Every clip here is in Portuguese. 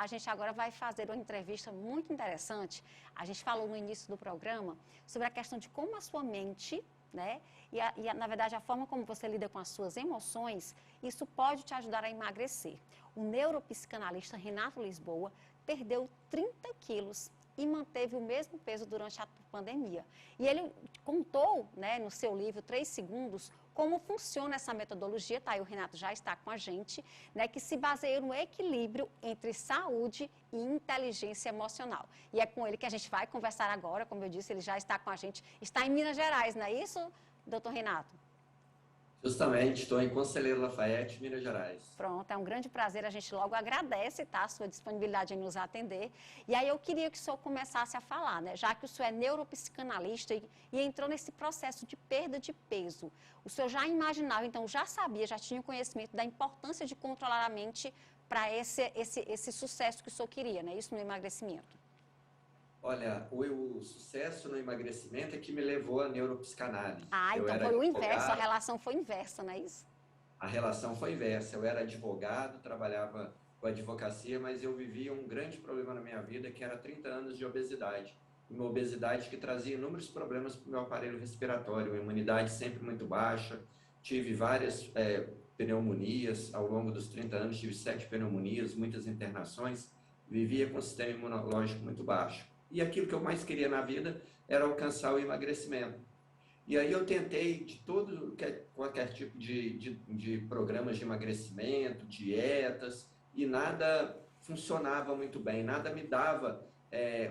A gente agora vai fazer uma entrevista muito interessante. A gente falou no início do programa sobre a questão de como a sua mente, né? Na verdade, a forma como você lida com as suas emoções, isso pode te ajudar a emagrecer. O neuropsicanalista Renato Lisboa perdeu 30 quilos e manteve o mesmo peso durante a pandemia. E ele contou, né, no seu livro 3 Segundos, como funciona essa metodologia, tá? E o Renato já está com a gente, né, que se baseia no equilíbrio entre saúde e inteligência emocional. E é com ele que a gente vai conversar agora, como eu disse, ele já está com a gente, está em Minas Gerais, não é isso, doutor Renato? Justamente, estou em Conselheiro Lafayette, Minas Gerais. Pronto, é um grande prazer, a gente logo agradece, tá, a sua disponibilidade em nos atender. E aí eu queria que o senhor começasse a falar, né, já que o senhor é neuropsicanalista e entrou nesse processo de perda de peso. O senhor já imaginava, então já sabia, já tinha conhecimento da importância de controlar a mente para esse sucesso que o senhor queria, né, isso no emagrecimento? Olha, o sucesso no emagrecimento é que me levou à neuropsicanálise. Ah, Eu então era foi o inverso, a advogado, relação foi inversa, não é isso? a relação foi inversa. Eu era advogado, trabalhava com advocacia, mas eu vivia um grande problema na minha vida, que era 30 anos de obesidade. Uma obesidade que trazia inúmeros problemas para o meu aparelho respiratório, uma imunidade sempre muito baixa, tive várias pneumonias, ao longo dos 30 anos tive 7 pneumonias, muitas internações, vivia com o sistema imunológico muito baixo. E aquilo que eu mais queria na vida era alcançar o emagrecimento. E aí eu tentei de todo qualquer tipo de programas de emagrecimento, dietas, e nada funcionava muito bem, nada me dava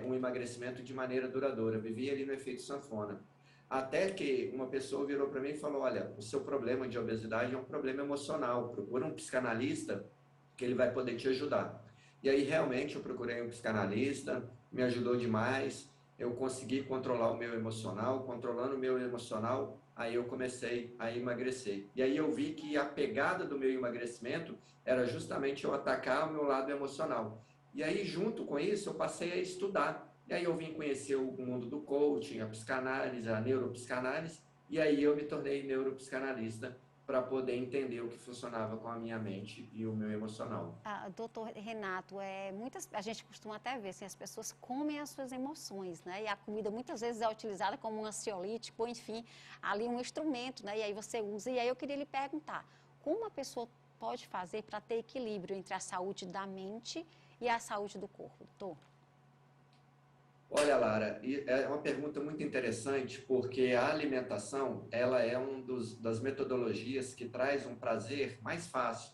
um emagrecimento de maneira duradoura. Eu vivia ali no efeito sanfona. Até que uma pessoa virou para mim e falou: olha, o seu problema de obesidade é um problema emocional, procura um psicanalista que ele vai poder te ajudar. E aí realmente eu procurei um psicanalista, me ajudou demais, eu consegui controlar o meu emocional, controlando o meu emocional, aí eu comecei a emagrecer. E aí eu vi que a pegada do meu emagrecimento era justamente eu atacar o meu lado emocional. E aí, junto com isso, eu passei a estudar. E aí eu vim conhecer o mundo do coaching, a psicanálise, a neuropsicanálise, e aí eu me tornei neuropsicanalista para poder entender o que funcionava com a minha mente e o meu emocional. Ah, doutor Renato, a gente costuma até ver assim, as pessoas comem as suas emoções, né? E a comida muitas vezes é utilizada como um ansiolítico, ou enfim, ali um instrumento, né? E aí você usa. E aí eu queria lhe perguntar, como a pessoa pode fazer para ter equilíbrio entre a saúde da mente e a saúde do corpo, doutor? Olha, Lara, é uma pergunta muito interessante porque a alimentação, ela é das metodologias que traz um prazer mais fácil.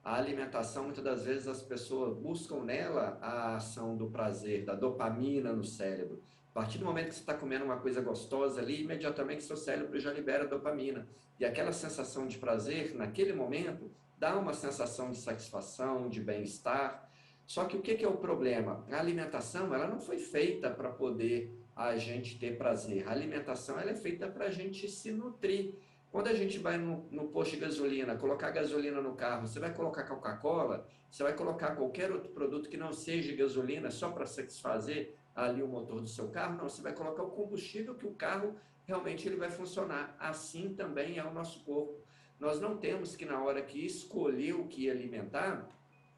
A alimentação, muitas das vezes, as pessoas buscam nela a ação do prazer, da dopamina no cérebro. A partir do momento que você está comendo uma coisa gostosa ali, imediatamente seu cérebro já libera dopamina. E aquela sensação de prazer, naquele momento, dá uma sensação de satisfação, de bem-estar. Só que o que é o problema? A alimentação, ela não foi feita para poder a gente ter prazer. A alimentação, ela é feita para a gente se nutrir. Quando a gente vai no posto de gasolina, colocar gasolina no carro, você vai colocar Coca-Cola, você vai colocar qualquer outro produto que não seja gasolina só para satisfazer ali o motor do seu carro? Não, você vai colocar o combustível que o carro realmente ele vai funcionar. Assim também é o nosso corpo. Nós não temos que, na hora que escolher o que alimentar,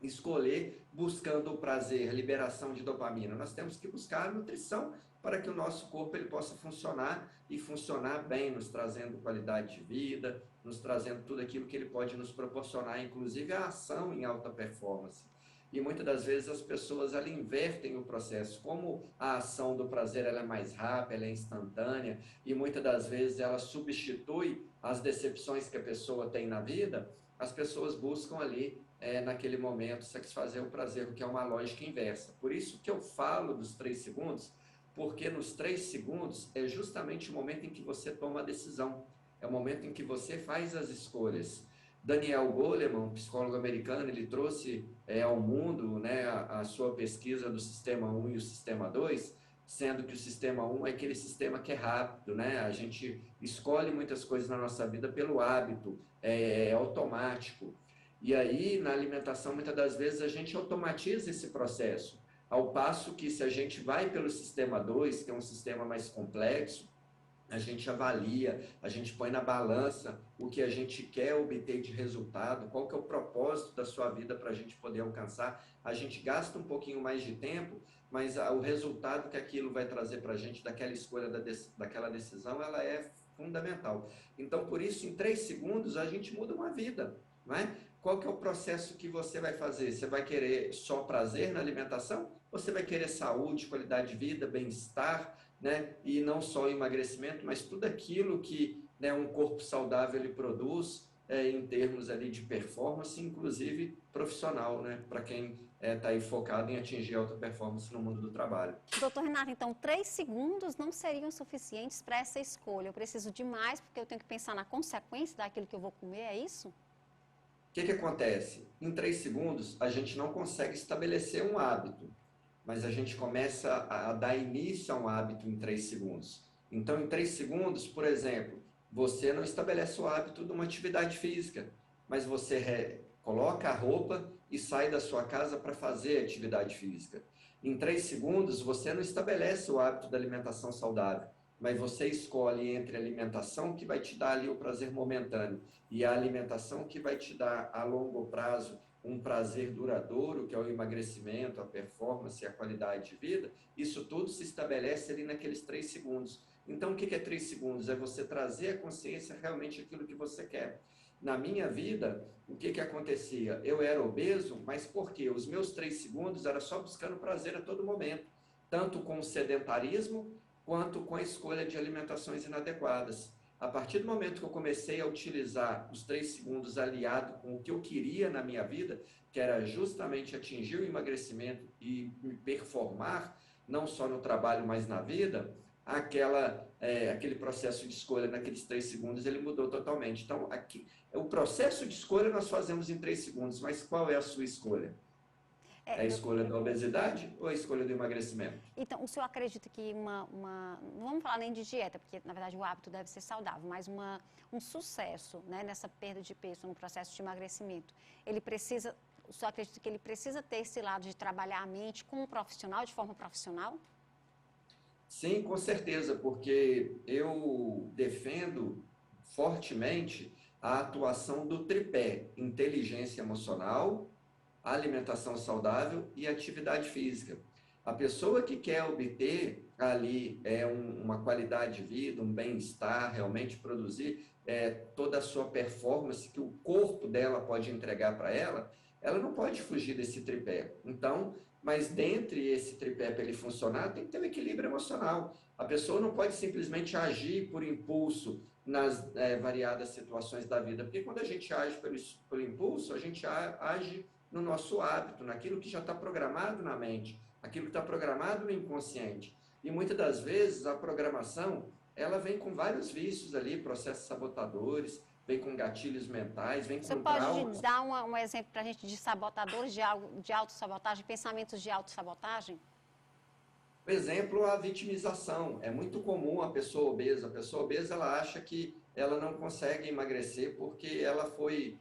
escolher buscando o prazer, a liberação de dopamina. Nós temos que buscar a nutrição para que o nosso corpo ele possa funcionar e funcionar bem, nos trazendo qualidade de vida, nos trazendo tudo aquilo que ele pode nos proporcionar, inclusive a ação em alta performance. E muitas das vezes as pessoas ali invertem o processo. Como a ação do prazer ela é mais rápida, ela é instantânea, e muitas das vezes ela substitui as decepções que a pessoa tem na vida, as pessoas buscam ali, naquele momento, satisfazer o prazer, o que é uma lógica inversa. Por isso que eu falo dos 3 segundos, porque nos 3 segundos é justamente o momento em que você toma a decisão, é o momento em que você faz as escolhas. Daniel Goleman, um psicólogo americano, ele trouxe ao mundo, né, a sua pesquisa do sistema 1 e o sistema 2, sendo que o sistema 1 é aquele sistema que é rápido, né? A gente escolhe muitas coisas na nossa vida pelo hábito, é automático. E aí, na alimentação, muitas das vezes a gente automatiza esse processo, ao passo que se a gente vai pelo sistema 2, que é um sistema mais complexo, a gente avalia, a gente põe na balança o que a gente quer obter de resultado, qual que é o propósito da sua vida para a gente poder alcançar. A gente gasta um pouquinho mais de tempo, mas o resultado que aquilo vai trazer para a gente daquela escolha, daquela decisão, ela é fundamental. Então, por isso, em 3 segundos, a gente muda uma vida, não é? Qual que é o processo que você vai fazer? Você vai querer só prazer na alimentação? Ou você vai querer saúde, qualidade de vida, bem-estar, né? E não só o emagrecimento, mas tudo aquilo que, né, um corpo saudável ele produz em termos ali de performance, inclusive profissional, né? Para quem está aí focado em atingir alta performance no mundo do trabalho. Doutor Renato, então 3 segundos não seriam suficientes para essa escolha. Eu preciso de mais porque eu tenho que pensar na consequência daquilo que eu vou comer, é isso? O que acontece? Em 3 segundos, a gente não consegue estabelecer um hábito, mas a gente começa a dar início a um hábito em 3 segundos. Então, em 3 segundos, por exemplo, você não estabelece o hábito de uma atividade física, mas você coloca a roupa e sai da sua casa para fazer atividade física. Em 3 segundos, você não estabelece o hábito da alimentação saudável, mas você escolhe entre a alimentação que vai te dar ali o prazer momentâneo e a alimentação que vai te dar a longo prazo um prazer duradouro, que é o emagrecimento, a performance e a qualidade de vida. Isso tudo se estabelece ali naqueles 3 segundos. Então, o que é 3 segundos? É você trazer à consciência realmente aquilo que você quer. Na minha vida, o que acontecia? Eu era obeso, mas por quê? Os meus 3 segundos era só buscando prazer a todo momento, tanto com o sedentarismo, quanto com a escolha de alimentações inadequadas. A partir do momento que eu comecei a utilizar os 3 segundos aliado com o que eu queria na minha vida, que era justamente atingir o emagrecimento e me performar, não só no trabalho, mas na vida, aquele processo de escolha naqueles 3 segundos, ele mudou totalmente. Então, o processo de escolha nós fazemos em 3 segundos, mas qual é a sua escolha? É a escolha da obesidade ou a escolha do emagrecimento? Então, o senhor acredita que não vamos falar nem de dieta, porque na verdade o hábito deve ser saudável, mas um sucesso, né, nessa perda de peso, no processo de emagrecimento, o senhor acredita que ele precisa ter esse lado de trabalhar a mente com um profissional, de forma profissional? Sim, com certeza, porque eu defendo fortemente a atuação do tripé: inteligência emocional, alimentação saudável e atividade física. A pessoa que quer obter ali uma qualidade de vida, um bem-estar, realmente produzir toda a sua performance que o corpo dela pode entregar para ela não pode fugir desse tripé. Então, mas dentre esse tripé para ele funcionar, tem que ter um equilíbrio emocional. A pessoa não pode simplesmente agir por impulso nas variadas situações da vida, porque quando a gente age pelo impulso, a gente age no nosso hábito, naquilo que já está programado na mente, aquilo que está programado no inconsciente. E muitas das vezes a programação, ela vem com vários vícios ali, processos sabotadores, vem com gatilhos mentais, vem Você com pode traumas. dar um exemplo para a gente de sabotadores de autossabotagem, pensamentos de autossabotagem? Por exemplo, a vitimização. É muito comum a pessoa obesa ela acha que ela não consegue emagrecer porque ela foi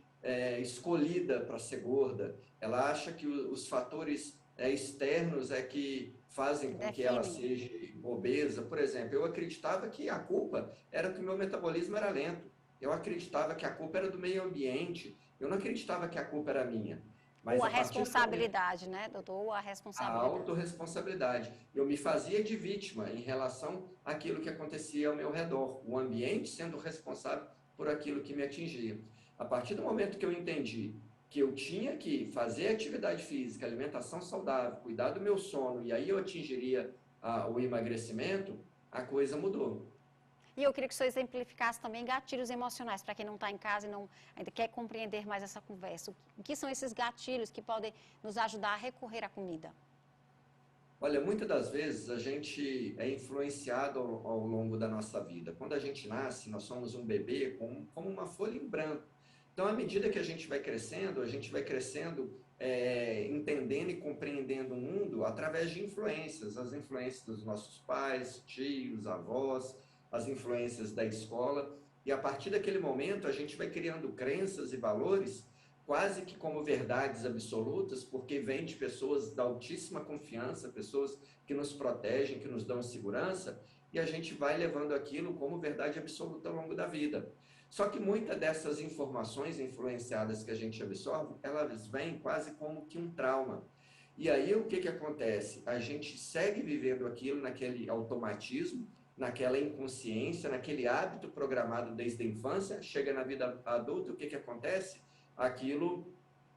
escolhida para ser gorda. Ela acha que os fatores externos é que fazem com que ela Definem. seja obesa. Por exemplo, eu acreditava que a culpa era que o meu metabolismo era lento. Eu acreditava que a culpa era do meio ambiente. Eu não acreditava que a culpa era minha. Ou Mas a a partir do momento responsabilidade, né, doutor? Ou a a responsabilidade. autorresponsabilidade. Eu me fazia de vítima em relação àquilo que acontecia ao meu redor, o ambiente sendo responsável por aquilo que me atingia. A partir do momento que eu entendi que eu tinha que fazer atividade física, alimentação saudável, cuidar do meu sono, e aí eu atingiria o emagrecimento, a coisa mudou. E eu queria que o senhor exemplificasse também gatilhos emocionais, para quem não está em casa e não ainda quer compreender mais essa conversa. O que são esses gatilhos que podem nos ajudar a recorrer à comida? Olha, muitas das vezes a gente é influenciado ao longo da nossa vida. Quando a gente nasce, nós somos um bebê como uma folha em branco. Então, à medida que a gente vai crescendo entendendo e compreendendo o mundo através de influências, as influências dos nossos pais, tios, avós, as influências da escola. E a partir daquele momento, a gente vai criando crenças e valores quase que como verdades absolutas, porque vem de pessoas da altíssima confiança, pessoas que nos protegem, que nos dão segurança, e a gente vai levando aquilo como verdade absoluta ao longo da vida. Só que muitas dessas informações influenciadas que a gente absorve, elas vêm quase como que um trauma. E aí o que acontece? A gente segue vivendo aquilo naquele automatismo, naquela inconsciência, naquele hábito programado desde a infância, chega na vida adulta, o que acontece? Aquilo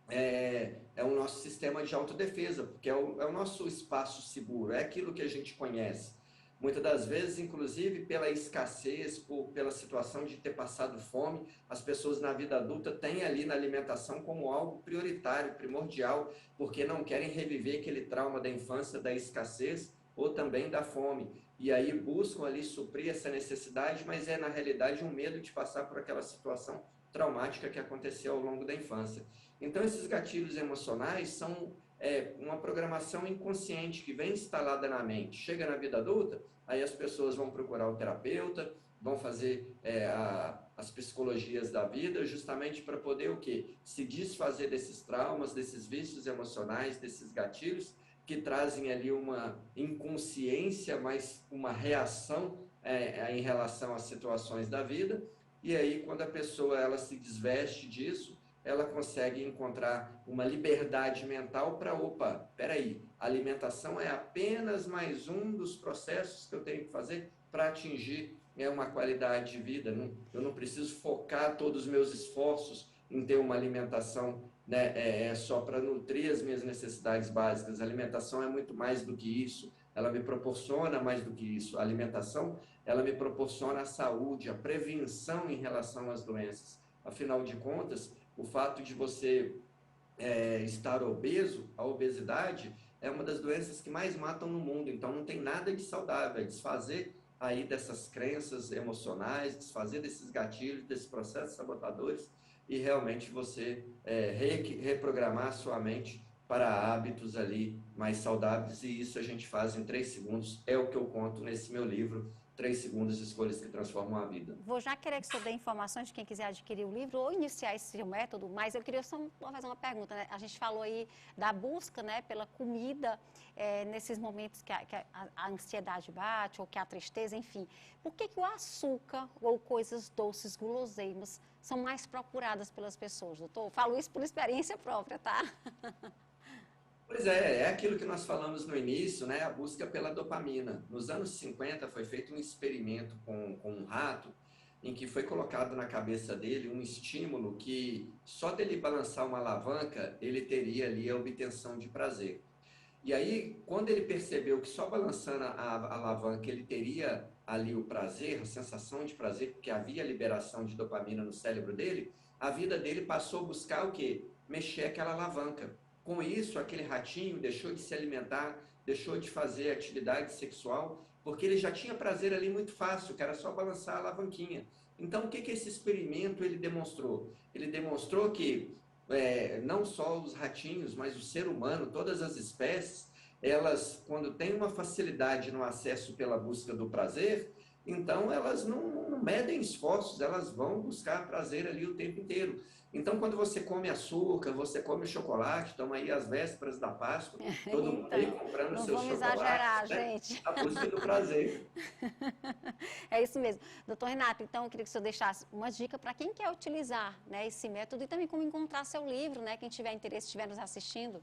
é o nosso sistema de autodefesa, porque é o nosso espaço seguro, é aquilo que a gente conhece. Muitas das vezes, inclusive, pela escassez, pela situação de ter passado fome, as pessoas na vida adulta têm ali na alimentação como algo prioritário, primordial, porque não querem reviver aquele trauma da infância, da escassez ou também da fome. E aí buscam ali suprir essa necessidade, mas é na realidade um medo de passar por aquela situação traumática que aconteceu ao longo da infância. Então, esses gatilhos emocionais são uma programação inconsciente que vem instalada na mente. Chega na vida adulta, aí as pessoas vão procurar o terapeuta, vão fazer as psicologias da vida, justamente para poder o quê? Se desfazer desses traumas, desses vícios emocionais, desses gatilhos, que trazem ali uma inconsciência, mas uma reação em relação às situações da vida. E aí, quando a pessoa ela se desveste disso, ela consegue encontrar uma liberdade mental para, opa, peraí, a alimentação é apenas mais um dos processos que eu tenho que fazer para atingir uma qualidade de vida. Eu não preciso focar todos os meus esforços em ter uma alimentação, né, só para nutrir as minhas necessidades básicas. A alimentação é muito mais do que isso, ela me proporciona mais do que isso. A alimentação, ela me proporciona a saúde, a prevenção em relação às doenças. Afinal de contas, o fato de você estar obeso, a obesidade é uma das doenças que mais matam no mundo, então não tem nada de saudável, é desfazer aí dessas crenças emocionais, desfazer desses gatilhos, desses processos sabotadores e realmente você reprogramar a sua mente para hábitos ali mais saudáveis, e isso a gente faz em 3 segundos, é o que eu conto nesse meu livro, 3 segundos, escolhas que transformam a vida. Vou já querer que o senhor dê informações de quem quiser adquirir o livro ou iniciar esse seu método, mas eu queria só fazer uma pergunta, né? A gente falou aí da busca, né, pela comida, nesses momentos que a ansiedade bate ou que a tristeza, enfim. Por que o açúcar ou coisas doces, guloseimas, são mais procuradas pelas pessoas, doutor? Eu falo isso por experiência própria, tá? Pois é aquilo que nós falamos no início, né? A busca pela dopamina. Nos anos 50 foi feito um experimento com um rato, em que foi colocado na cabeça dele um estímulo que só dele balançar uma alavanca, ele teria ali a obtenção de prazer. E aí, quando ele percebeu que só balançando a alavanca ele teria ali o prazer, a sensação de prazer, porque havia liberação de dopamina no cérebro dele, a vida dele passou a buscar o quê? Mexer aquela alavanca. Com isso, aquele ratinho deixou de se alimentar, deixou de fazer atividade sexual, porque ele já tinha prazer ali muito fácil, que era só balançar a alavanquinha. Então, o que esse experimento ele demonstrou? Ele demonstrou que não só os ratinhos, mas o ser humano, todas as espécies, elas, quando têm uma facilidade no acesso pela busca do prazer, então elas não medem esforços, elas vão buscar prazer ali o tempo inteiro. Então, quando você come açúcar, você come chocolate, estão aí as vésperas da Páscoa, todo mundo aí comprando seus chocolates, exagerar, né? gente. A busca do prazer. É isso mesmo. Doutor Renato, então eu queria que o senhor deixasse uma dica para quem quer utilizar, né, esse método e também como encontrar seu livro, né, quem tiver interesse, estiver nos assistindo.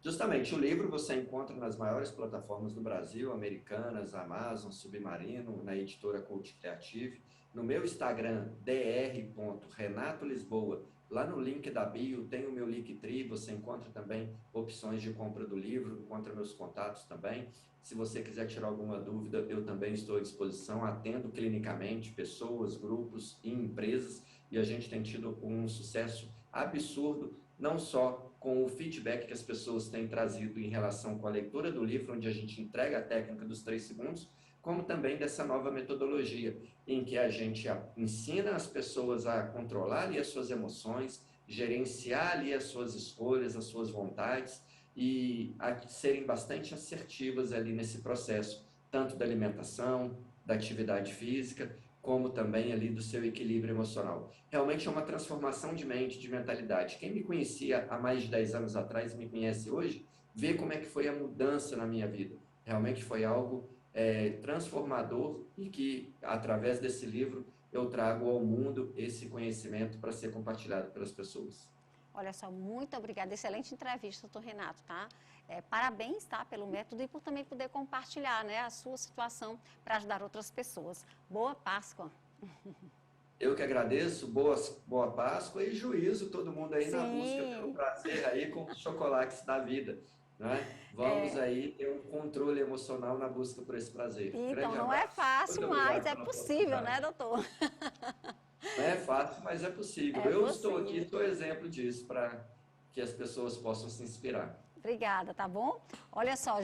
Justamente, o livro você encontra nas maiores plataformas do Brasil, Americanas, Amazon, Submarino, na editora Coach Creative, no meu Instagram, dr.renatolisboa, lá no link da bio tem o meu Linktree, você encontra também opções de compra do livro, encontra meus contatos também. Se você quiser tirar alguma dúvida, eu também estou à disposição, atendo clinicamente pessoas, grupos e empresas, e a gente tem tido um sucesso absurdo, não só com o feedback que as pessoas têm trazido em relação com a leitura do livro, onde a gente entrega a técnica dos 3 segundos, como também dessa nova metodologia, em que a gente ensina as pessoas a controlar ali as suas emoções, gerenciar ali as suas escolhas, as suas vontades, e a serem bastante assertivas ali nesse processo, tanto da alimentação, da atividade física, como também ali do seu equilíbrio emocional. Realmente é uma transformação de mente, de mentalidade. Quem me conhecia há mais de 10 anos atrás e me conhece hoje, vê como é que foi a mudança na minha vida. Realmente foi algo transformador e que, através desse livro, eu trago ao mundo esse conhecimento para ser compartilhado pelas pessoas. Olha só, muito obrigada. Excelente entrevista, doutor Renato, tá? Parabéns, tá, pelo método e por também poder compartilhar, né, a sua situação para ajudar outras pessoas. Boa Páscoa. Eu que agradeço, boa Páscoa e juízo todo mundo aí na busca pelo prazer aí com os chocolates da vida, né? Vamos aí ter um controle emocional na busca por esse prazer. Então, não é fácil, mas é possível, né, doutor? Não é fácil, mas é possível. Eu estou aqui, sou exemplo disso, para que as pessoas possam se inspirar. Obrigada, tá bom? Olha só,